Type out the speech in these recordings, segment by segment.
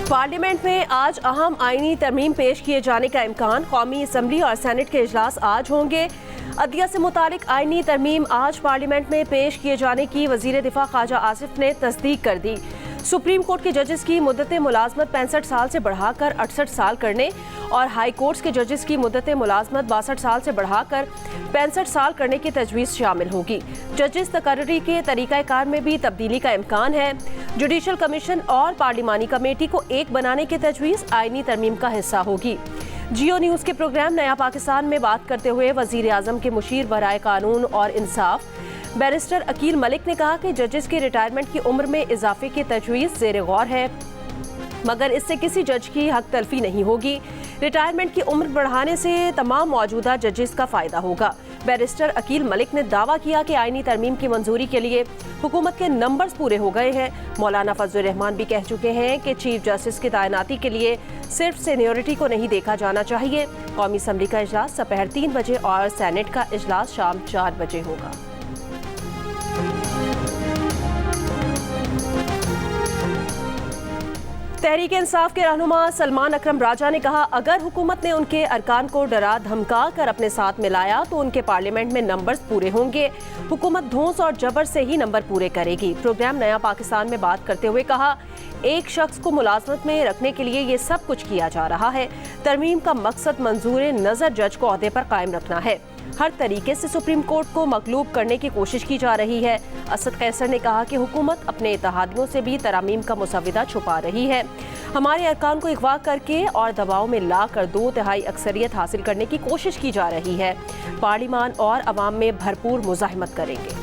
Parliament में आज अहम आईनी तरमीम पेश किए जाने का इम्कान। कौमी असम्बली और सेनेट के इजलास आज होंगे। अदलिया से मुतालिक आईनी तरमीम आज पार्लियामेंट में पेश किए जाने की वजीर दिफा ख्वाजा आसिफ ने तस्दीक कर दी। सुप्रीम कोर्ट के जजेस की मुद्दत मुलाजमत 65 साल से बढ़ाकर 68 साल करने और हाई कोर्ट्स के जजेस की मुद्दत मुलाजमत 62 साल से बढ़ाकर 65 साल करने की तजवीज़ शामिल होगी। जजेस तकर्री के तरीक़ाकार में भी तब्दीली का इम्कान है। जुडिशल कमीशन और पार्लिमानी कमेटी को एक बनाने की तजवीज़ आईनी तरमीम का हिस्सा होगी। जियो न्यूज़ के प्रोग्राम नया पाकिस्तान में बात करते हुए वज़ीर आज़म के मुशीर बराए कानून और इंसाफ बैरिस्टर अकील मलिक ने कहा कि जजेस की रिटायरमेंट की उम्र में इजाफे की तजवीज़ ज़ेर गौर है, मगर इससे किसी जज की हक तलफी नहीं होगी। रिटायरमेंट की उम्र बढ़ाने से तमाम मौजूदा जजेस का फ़ायदा होगा। बैरिस्टर अकील मलिक ने दावा किया कि आईनी तरमीम की मंजूरी के लिए हुकूमत के नंबर्स पूरे हो गए हैं। मौलाना फजलुर रहमान भी कह चुके हैं कि चीफ जस्टिस की तैनाती के लिए सिर्फ सीनियरिटी को नहीं देखा जाना चाहिए। कौमी असम्बली का इजलास दोपहर 3 बजे और सेनेट का इजलास शाम 4 बजे होगा। तहरीक इंसाफ के रहनुमा सलमान अकरम राजा ने कहा, अगर हुकूमत ने उनके अरकान को डरा धमका कर अपने साथ मिलाया तो उनके पार्लियामेंट में नंबर्स पूरे होंगे। हुकूमत धौंस और जबर से ही नंबर पूरे करेगी। प्रोग्राम नया पाकिस्तान में बात करते हुए कहा, एक शख्स को मुलाजमत में रखने के लिए ये सब कुछ किया जा रहा है। तरमीम का मकसद मंजूर नज़र जज को ओहदे पर कायम रखना है। हर तरीके से सुप्रीम कोर्ट को मकलूब करने की कोशिश की जा रही है। असद कैसर ने कहा कि हुकूमत अपने इत्तेहादियों से भी तरामीम का मुसविदा छुपा रही है। हमारे अरकान को अगवा करके और दबाव में लाकर 2/3 अक्सरियत हासिल करने की कोशिश की जा रही है। पार्लिमान और अवाम में भरपूर मुज़ाहमत करेंगे।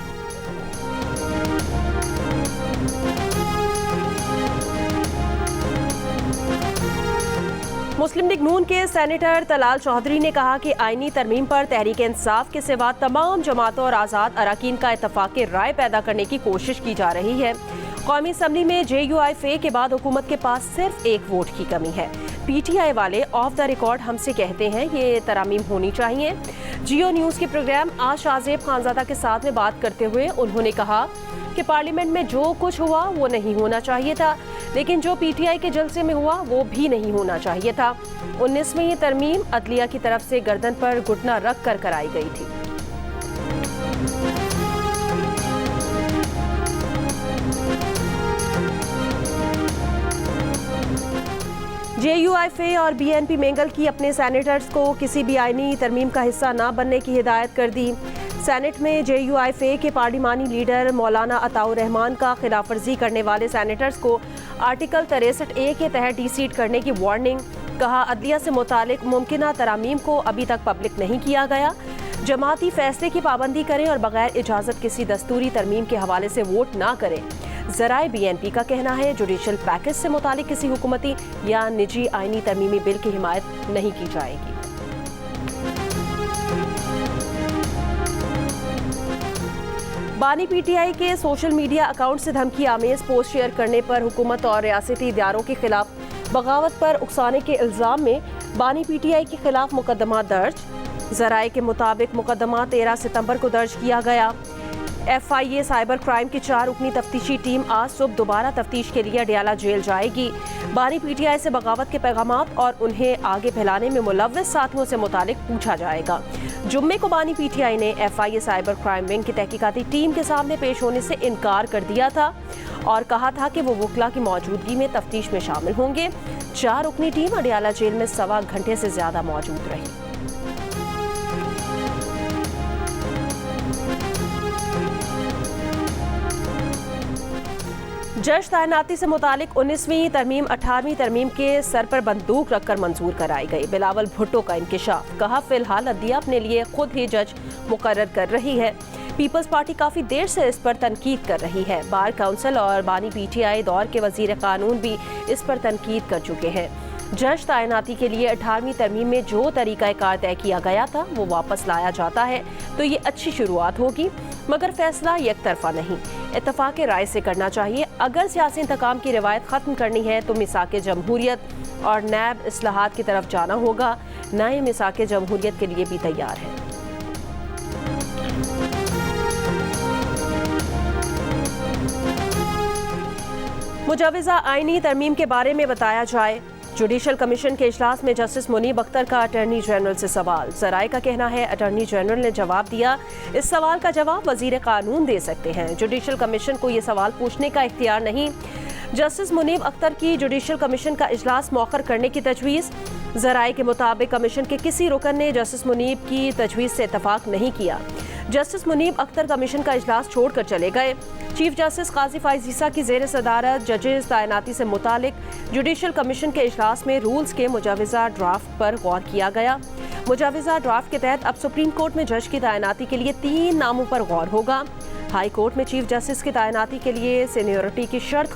मुस्लिम लीग नून के सेनेटर तलाल चौधरी ने कहा कि आईनी तरमीम पर तहरीक इंसाफ के सिवा तमाम जमातों और आज़ाद अरकान का इत्तफाक़ी राय पैदा करने की कोशिश की जा रही है। कौमी असम्बली में JUIF के बाद हुकूमत के पास सिर्फ एक वोट की कमी है। PTI वाले ऑफ द रिकॉर्ड हमसे कहते हैं ये तरामीम होनी चाहिए। जियो न्यूज़ के प्रोग्राम आज शाहजेब खानजादा के साथ में बात करते हुए उन्होंने कहा कि पार्लियामेंट में जो कुछ हुआ वो नहीं होना चाहिए था, लेकिन जो PTI के जलसे में हुआ वो भी नहीं होना चाहिए था। 19वीं ये तरमीम अदलिया की तरफ से गर्दन पर घुटना रख कर कराई गई थी। JUIF और BNP मेंगल की अपने सेनेटर्स को किसी भी आईनी तरमीम का हिस्सा न बनने की हिदायत कर दी। सेनेट में JUIF के पार्लिमानी लीडर मौलाना अताउर रहमान का खिलाफ वर्जी करने वाले सेनेटर्स को आर्टिकल 63A के तहत डिसीट करने की वार्निंग। कहा, अदलिया से मुतालिक मुमकिना तरामीम को अभी तक पब्लिक नहीं किया गया। जमाती फैसले की पाबंदी करें और बगैर इजाज़त किसी दस्तूरी तरमीम के हवाले से वोट ना करें। ज़राए BNP का कहना है जुडिशल पैकेज से मुतालिक किसी हुकूमती या निजी आईनी तरमीमी बिल की हिमायत नहीं की जाएगी। बानी PTI के सोशल मीडिया अकाउंट से धमकी आमेज पोस्ट शेयर करने पर हुकूमत और रियासती इदारों के खिलाफ बगावत पर उकसाने के इल्ज़ाम में बानी PTI के खिलाफ मुकदमा दर्ज। ज़राए के मुताबिक मुकदमा 13 सितंबर को दर्ज किया गया। FIA साइबर क्राइम की 4 रुकनी तफ्तीशी टीम आज सुबह दोबारा तफ्तीश के लिए अडियाला जेल जाएगी। बानी PTI से बगावत के पैगामात और उन्हें आगे फैलाने में मुलव्वस साथियों से मुतालिक पूछा जाएगा। जुम्मे को बानी PTI ने FIA साइबर क्राइम विंग की तहकीकाती टीम के सामने पेश होने से इनकार कर दिया था और कहा था कि वो वकला की मौजूदगी में तफ्तीश में शामिल होंगे। 4 रुकनी टीम अडियाला जेल में 1.25 घंटे से ज्यादा मौजूद रही। जज तैनाती से मुतालिक 19वीं तरमीम 18वीं तरमीम के सर पर बंदूक रखकर मंजूर कराई गई। बिलावल भुट्टो का इंकिशाफ। कहा, फिलहाल अदलिया अपने लिए खुद ही जज मुकर्रर कर रही है। पीपल्स पार्टी काफ़ी देर से इस पर तनकीद कर रही है। बार काउंसिल और बानी PTI दौर के वजीर कानून भी इस पर तनकीद कर चुके हैं। जज तैनाती के लिए 18वीं तरमीम में जो तरीक़ाकार तय किया गया था वो वापस लाया जाता है तो ये अच्छी शुरुआत होगी, मगर फैसला एक तरफा नहीं, इत्तफाक़ राय से करना चाहिए। अगर सियासी इंतकाम की रिवायत ख़त्म करनी है तो मिसाक़ जमहूरियत और नैब इस्लाहात की तरफ जाना होगा। नए मिसाक़ जमहूरियत के लिए भी तैयार है। मुजवज़ा आईनी तरमीम के बारे में बताया जाए। जुडिशल कमीशन के इजलास में जस्टिस मुनीब अख्तर का अटॉर्नी जनरल से सवाल। ज़राए का कहना है अटॉर्नी जनरल ने जवाब दिया, इस सवाल का जवाब वजीर कानून दे सकते हैं। जुडिशल कमीशन को ये सवाल पूछने का इख्तियार नहीं। जस्टिस मुनीब अख्तर की जुडिशल कमीशन का इजलास मौखर करने की तजवीज़। ज़राए के मुताबिक कमीशन के किसी रुकन ने जस्टिस मुनीब की तजवीज़ से इतफाक नहीं किया। जस्टिस मुनीब अख्तर कमीशन का इजलास छोड़कर चले गए। चीफ जस्टिस काजी फाइज ईसा की जेर सदारत जजेस तैनाती से मुतालिक जुडिशल कमीशन के इजलास में रूल्स के मुजवज़ा ड्राफ्ट पर गौर किया गया। मुजवज़ा ड्राफ्ट के तहत अब सुप्रीम कोर्ट में जज की तैनाती के लिए 3 नामों पर गौर होगा। हाई कोर्ट में चीफ जस्टिस की तैनाती के लिए सीनियरिटी की शर्त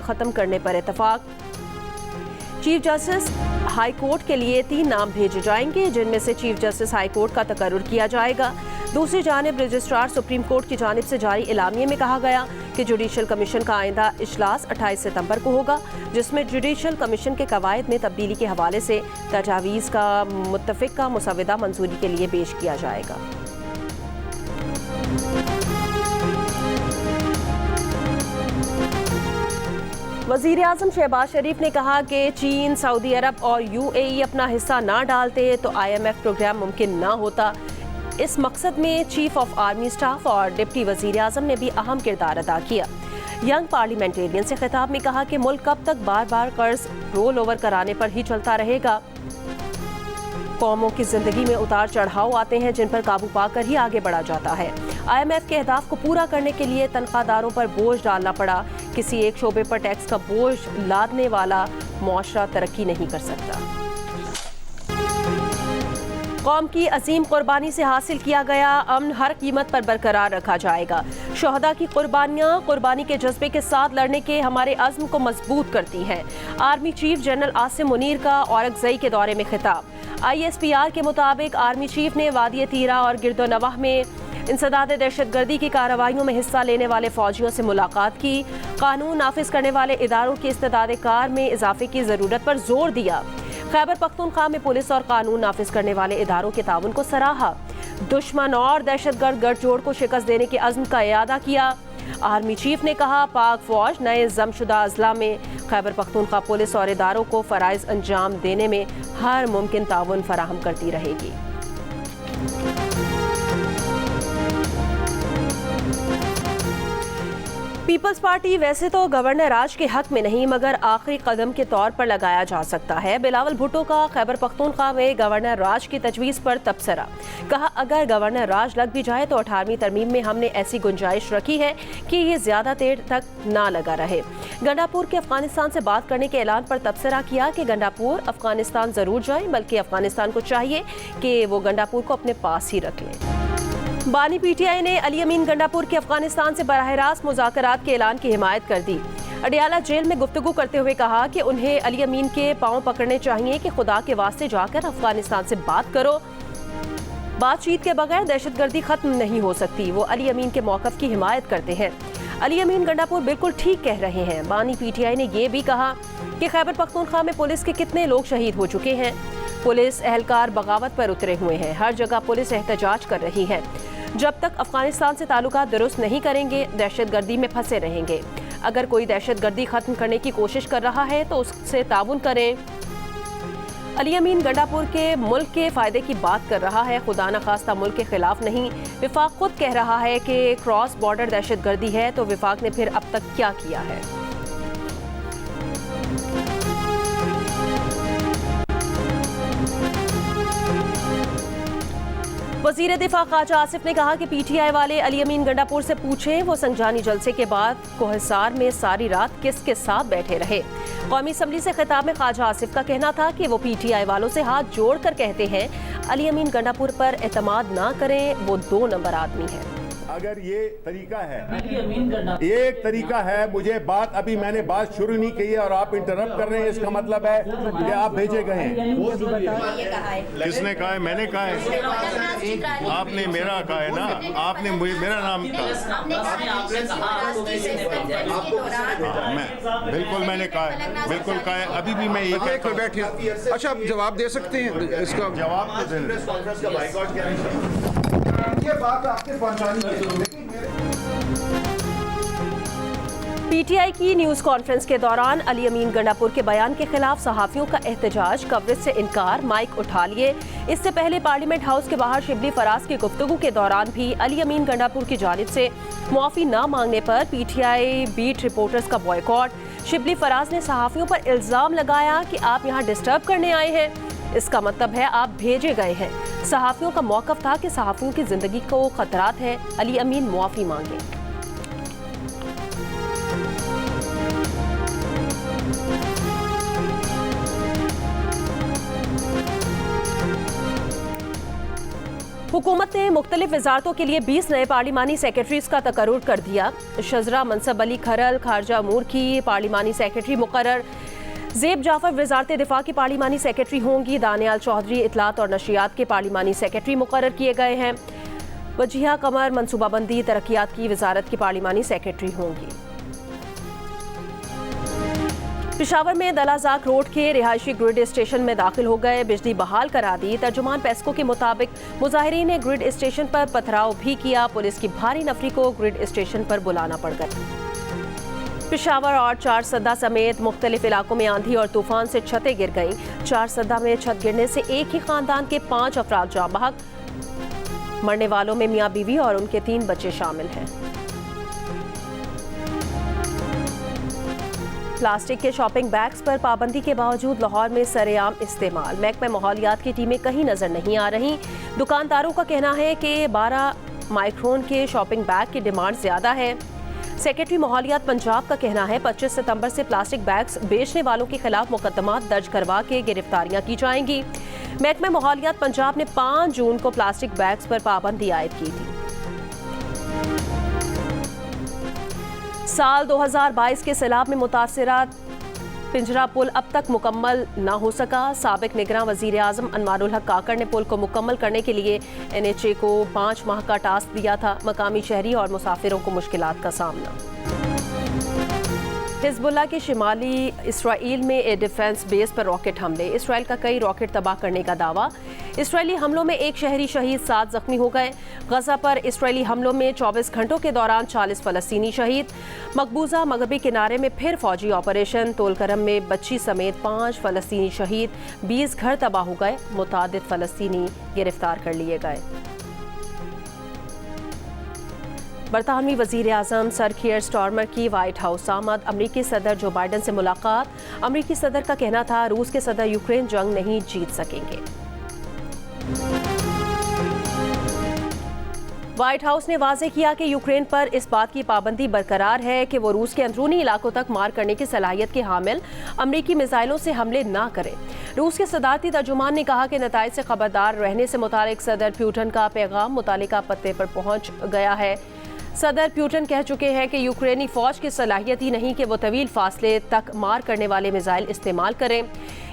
खत्म करने पर इतफाक। चीफ जस्टिस हाई कोर्ट के लिए 3 नाम भेजे जाएंगे, जिनमें से चीफ जस्टिस हाई कोर्ट का तकर्रुर किया जाएगा। दूसरी जानिब रजिस्ट्रार सुप्रीम कोर्ट की जानिब से जारी इलामिये में कहा गया कि जुडिशल कमीशन का आइंदा इजलास 28 सितंबर को होगा, जिसमें जुडिशल कमीशन के कवायद में तब्दीली के हवाले से तजावीज़ का मुत्तफ़िक़ा मुसवदा मंजूरी के लिए पेश किया जाएगा। वज़ीर आज़म शहबाज शरीफ ने कहा कि चीन, सऊदी अरब और UAE अपना हिस्सा ना डालते तो IMF प्रोग्राम मुमकिन ना होता। इस मकसद में चीफ ऑफ आर्मी स्टाफ और डिप्टी वज़ीर आज़म ने भी अहम किरदार अदा किया। यंग पार्लियामेंटेरियन से खिताब में कहा कि मुल्क कब तक बार बार कर्ज रोल ओवर कराने पर ही चलता रहेगा। कौमों की जिंदगी में उतार चढ़ाव आते हैं, जिन पर काबू पाकर ही आगे बढ़ा जाता है। IMF के अहदाफ को पूरा करने के लिए तनख्वाहदारों पर बोझ डालना पड़ा। किसी एक शोबे पर टैक्स का बोझ लादने वाला मुआशरा तरक्की नहीं कर सकता। कौम की अजीम कुर्बानी से हासिल किया गया अमन हर कीमत पर बरकरार रखा जाएगा। शोहदा की कुर्बानियाँ कुर्बानी के जज्बे के साथ लड़ने के हमारे अज़्म को मजबूत करती हैं। Army chief general Asim Munir का औरंगज़ई के दौरे में खिताब। ISPR के मुताबिक आर्मी चीफ ने वादी तीरा और गिरदोनवाह में इंसदाद दहशतगर्दी की कार्रवाइयों में हिस्सा लेने वाले फौजियों से मुलाकात की। कानून नाफिज करने वाले इदारों की इस्तेदाद कार में इजाफे की ज़रूरत पर जोर दिया। खैबर पख्तूनख्वा में पुलिस और कानून नाफिज करने वाले इदारों के ताउन को सराहा। दुश्मन और दहशतगर्द गठजोड़ को शिकस्त देने के अज़्म का इयादा किया। आर्मी चीफ ने कहा, पाक फौज नए जमशुदा अजला में खैबर पख्तूनख्वा पुलिस और इदारों को फ़राइज़ अंजाम देने में हर मुमकिन ताउन फराहम करती रहेगी। पीपल्स पार्टी वैसे तो गवर्नर राज के हक में नहीं, मगर आखिरी कदम के तौर पर लगाया जा सकता है। बिलावल भुट्टो का खैबर पख्तूनख्वा में गवर्नर राज की तजवीज़ पर तबसरा। कहा, अगर गवर्नर राज लग भी जाए तो 18वीं तरमीम में हमने ऐसी गुंजाइश रखी है कि ये ज़्यादा देर तक ना लगा रहे। गंडापुर के अफगानिस्तान से बात करने के ऐलान पर तबसरा किया कि गंडापुर अफगानिस्तान ज़रूर जाए, बल्कि अफगानिस्तान को चाहिए कि वो गंडापुर को अपने पास ही रख लें। बानी PTI ने अली अमीन गंडापुर के अफगानिस्तान से बराह रास्त मुज़ाकरात के ऐलान की हिमायत कर दी। अडियाला जेल में गुफ्तगू करते हुए कहा कि उन्हें अली अमीन के पांव पकड़ने चाहिए कि खुदा के वास्ते जाकर अफगानिस्तान से बात करो। बातचीत के बगैर दहशतगर्दी खत्म नहीं हो सकती। वो अली अमीन के मौक़िफ़ की हिमायत करते हैं। अली अमीन गंडापुर बिल्कुल ठीक कह रहे हैं। बानी PTI ने यह भी कहा कि खैबर पख्तूनख्वा में पुलिस के कितने लोग शहीद हो चुके हैं। पुलिस एहलकार बगावत पर उतरे हुए हैं। हर जगह पुलिस एहतजाज कर रही है। जब तक अफगानिस्तान से ताल्लुकात दुरुस्त नहीं करेंगे, दहशतगर्दी में फंसे रहेंगे। अगर कोई दहशतगर्दी खत्म करने की कोशिश कर रहा है तो उससे ताउन करें। अली अमीन गंडापुर के मुल्क के फ़ायदे की बात कर रहा है, खुदा न खास्ता मुल्क के खिलाफ नहीं। विफाक खुद कह रहा है कि क्रॉस बॉर्डर दहशतगर्दी है, तो विफाक ने फिर अब तक क्या किया है? वज़ीर दिफा ख्वाजा आसिफ ने कहा कि PTI वाले अली अमीन गंडापुर से पूछें वो संजानी जलसे के बाद कोहसार में सारी रात किसके साथ बैठे रहे। कौमी असम्बली से खिताब में ख्वाजा आसिफ का कहना था कि वो PTI वालों से हाथ जोड़कर कहते हैं अली अमीन गंडापुर पर एतमाद ना करें, वो 2 नंबर आदमी है। अगर ये तरीका है, एक तरीका है, मुझे बात अभी मैंने बात शुरू नहीं की है और आप इंटरप्ट कर रहे हैं, इसका मतलब है कि आप भेजे गए हैं। किसने कहा है? मैंने कहा है। आपने मेरा कहा है ना, आपने मेरा नाम कहा। मैं बिल्कुल मैंने कहा है, बिल्कुल कहा है। अभी भी मैं ये कहता हूं। बैठिए। अच्छा, आप जवाब दे सकते हैं इसका? जवाब तो दें। ये बात आपने पहुंचानी है। पीटीआई की न्यूज कॉन्फ्रेंस के दौरान अली अमीन गंडापुर के बयान के खिलाफ सहाफियों का एहतजाज, कवरेज से इनकार, माइक उठा लिए। इससे पहले पार्लियामेंट हाउस के बाहर शिबली फराज की गुफ्तगू के दौरान भी अली अमीन गंडापुर की जानिब से मुआफी न मांगने पर पीटीआई बीट रिपोर्टर्स का बॉयकॉट। शिबली फराज ने सहाफियों पर इल्जाम लगाया कि आप यहाँ डिस्टर्ब करने आए हैं, इसका मतलब है आप भेजे गए हैं। सहाफियों का मौक़िफ़ था कि सहाफियों की जिंदगी को खतरात है, अली अमीन मुआफी मांगे। हुकूमत ने मुख्तलिफ वजारतों के लिए 20 नए पार्लिमानी सेक्रेटरीज का तकर्रुर कर दिया। शजरा मनसब अली खरल खारजा अमूर की पार्लिमानी सेक्रेटरी मुकर्रर, ज़ेब जाफर वजारत दिफा की पार्लिमानी सेक्रेटरी होंगी। दानियाल चौधरी इतलात और नशियात के पार्लिमानी सेक्रेटरी मुकर्रर किए गए हैं। वजीहा कमर मनसूबाबंदी तरक्यात की वजारत की पार्लिमानी सेक्रेटरी होंगी। पेशावर में दलाजाक रोड के रिहायशी ग्रिड स्टेशन में दाखिल हो गए, बिजली बहाल करा दी। तर्जुमान पेस्को के मुताबिक मुजाहिरीन ने ग्रिड स्टेशन पर पथराव भी किया। पुलिस की भारी नफरी को ग्रिड स्टेशन पर बुलाना पड़ गया। पेशावर और चारसदा समेत मुख्तलिफ इलाकों में आंधी और तूफान से छतें गिर गईं। चारसदा में छत गिरने से एक ही खानदान के 5 अफराद जाँ बहक। मरने वालों में मियाँ बीवी और उनके 3 बच्चे शामिल हैं। प्लास्टिक के शॉपिंग बैग्स पर पाबंदी के बावजूद लाहौर में सरेआम इस्तेमाल। महकमा माहौलियात की टीमें कहीं नजर नहीं आ रही। दुकानदारों का कहना है कि 12 माइक्रोन के शॉपिंग बैग की डिमांड ज्यादा है। सेक्रेटरी माहौलियात पंजाब का कहना है 25 सितंबर से प्लास्टिक बैग्स बेचने वालों के खिलाफ मुकदमा दर्ज करवा के गिरफ्तारियां की जाएंगी। महकमा माहौलियात पंजाब ने 5 जून को प्लास्टिक बैग्स पर पाबंदी आयद की थी। साल 2022 के सैलाब में मुतासरा पिंजरा पुल अब तक मुकम्मल न हो सका। साबिक निगरान वजीर आजम अनवारुल हक काकड़ ने पुल को मुकम्मल करने के लिए NHA को 5 माह का टास्क दिया था। मकामी शहरी और मुसाफिरों को मुश्किलात का सामना। हिजबुल्लाह के शिमाली इसराइल में एयर डिफेंस बेस पर रॉकेट हमले। इसराइल का कई रॉकेट तबाह करने का दावा। इसराइली हमलों में 1 शहरी शहीद, 7 जख्मी हो गए। गजा पर इसराइली हमलों में 24 घंटों के दौरान 40 फलस्तीनी शहीद। मकबूजा मगरबी किनारे में फिर फौजी ऑपरेशन। तोलकरम में बच्ची समेत 5 फलस्तीनी शहीद, 20 घर तबाह हो गए। मुतादिद फलस्तीनी गिरफ्तार कर लिए गए। बरतानवी वजीर आजम सर कियर स्टारमर की व्हाइट हाउस आमद। अमरीकी सदर जो बाइडन से मुलाकात। अमरीकी सदर का कहना था रूस के सदर यूक्रेन जंग नहीं जीत सकेंगे। व्हाइट हाउस ने वाज़ेह किया कि यूक्रेन पर इस बात की पाबंदी बरकरार है कि वो रूस के अंदरूनी इलाकों तक मार करने की सलाहियत के हामिल अमरीकी मिसाइलों से हमले ना करें। रूस के सदारती तर्जुमान ने कहा कि नताइज से खबरदार रहने से मुतालिक सदर प्यूटन का पैगाम मुतालिका पते पर पहुंच गया है। सदर प्यूटन कह चुके हैं कि यूक्रेनी फौज की सलाहियत ही नहीं कि वो तवील फासले तक मार करने वाले मिसाइल इस्तेमाल करें।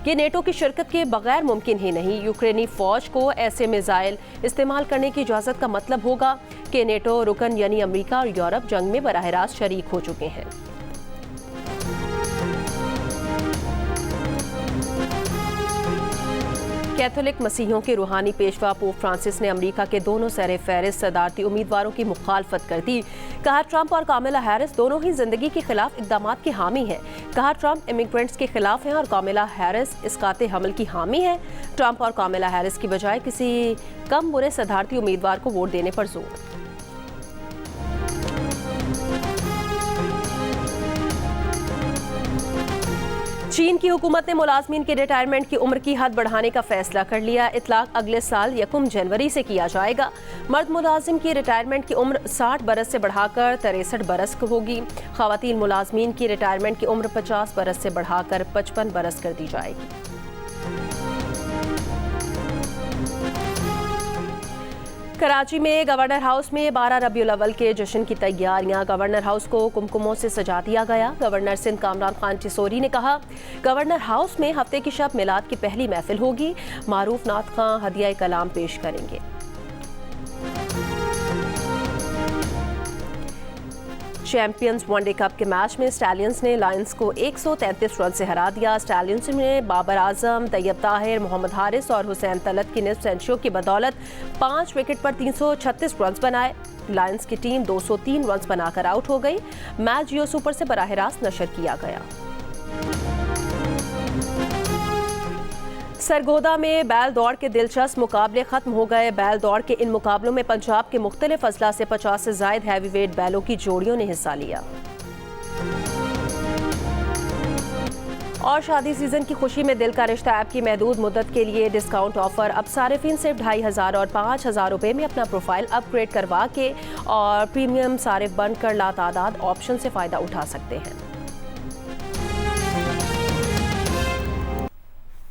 ये नेटो की शिरकत के बगैर मुमकिन ही नहीं। यूक्रेनी फौज को ऐसे मिसाइल इस्तेमाल करने की इजाज़त का मतलब होगा कि नेटो रुकन यानी अमेरिका और यूरोप जंग में बराह रास्त शरीक हो चुके हैं। कैथोलिक मसीहियों के रूहानी पेशवा पोप फ्रांसिस ने अमेरिका के दोनों सर फहरिस्त सदारती उम्मीदवारों की मुखालफत कर दी। कहा ट्रंप और कामिला हैरिस दोनों ही जिंदगी के खिलाफ इकदाम के हामी हैं। कहा ट्रंप इमिग्रेंट्स के खिलाफ हैं और कामिला हैरिस इसकाते हमल की हामी है। ट्रंप और कामिला हैरिस की बजाय किसी कम बुरे सदारती उम्मीदवार को वोट देने पर जोर। चीन की हुकूमत ने मुलाजमीन के रिटायरमेंट की उम्र की हद बढ़ाने का फैसला कर लिया। इतलाक अगले साल 1 जनवरी से किया जाएगा। मर्द मुलाजिम की रिटायरमेंट की उम्र 60 बरस से बढ़ाकर 63 बरस होगी। खवातीन मुलाजमीन की रिटायरमेंट की उम्र 50 बरस से बढ़ाकर 55 बरस कर दी जाएगी। कराची में गवर्नर हाउस में 12 रबीउल अव्वल के जश्न की तैयारियां। गवर्नर हाउस को कुमकुमों से सजा दिया गया। गवर्नर सिंध कामरान खान टिसोरी ने कहा गवर्नर हाउस में हफ्ते की शब मिलाद की पहली महफिल होगी। मारूफ नात खां हदिया कलाम पेश करेंगे। चैंपियंस वनडे कप के मैच में स्टैलियंस ने लायंस को 133 रन से हरा दिया। स्टैलियंस ने बाबर आजम, तैयब ताहिर, मोहम्मद हारिस और हुसैन तलत की निस्फ सेंचुरियों की बदौलत 5 विकेट पर 336 रन बनाए। लायंस की टीम 203 रन बनाकर आउट हो गई। मैच जियो सुपर से बराह रास्त नशर किया गया। सरगोदा में बैल दौड़ के दिलचस्प मुकाबले खत्म हो गए। बैल दौड़ के इन मुकाबलों में पंजाब के मुख्तलिफ अजला से 50 से जायद हैवी वेट बैलों की जोड़ियों ने हिस्सा लिया। और शादी सीजन की खुशी में दिल का रिश्ता ऐप की महदूद मुद्दत के लिए डिस्काउंट ऑफर। अब सारिफिन सिर्फ 2500 और 5000 रुपए में अपना प्रोफाइल अपग्रेड करवा के और प्रीमियम सारिफ बनकर लातादाद ऑप्शन से फ़ायदा उठा सकते हैं।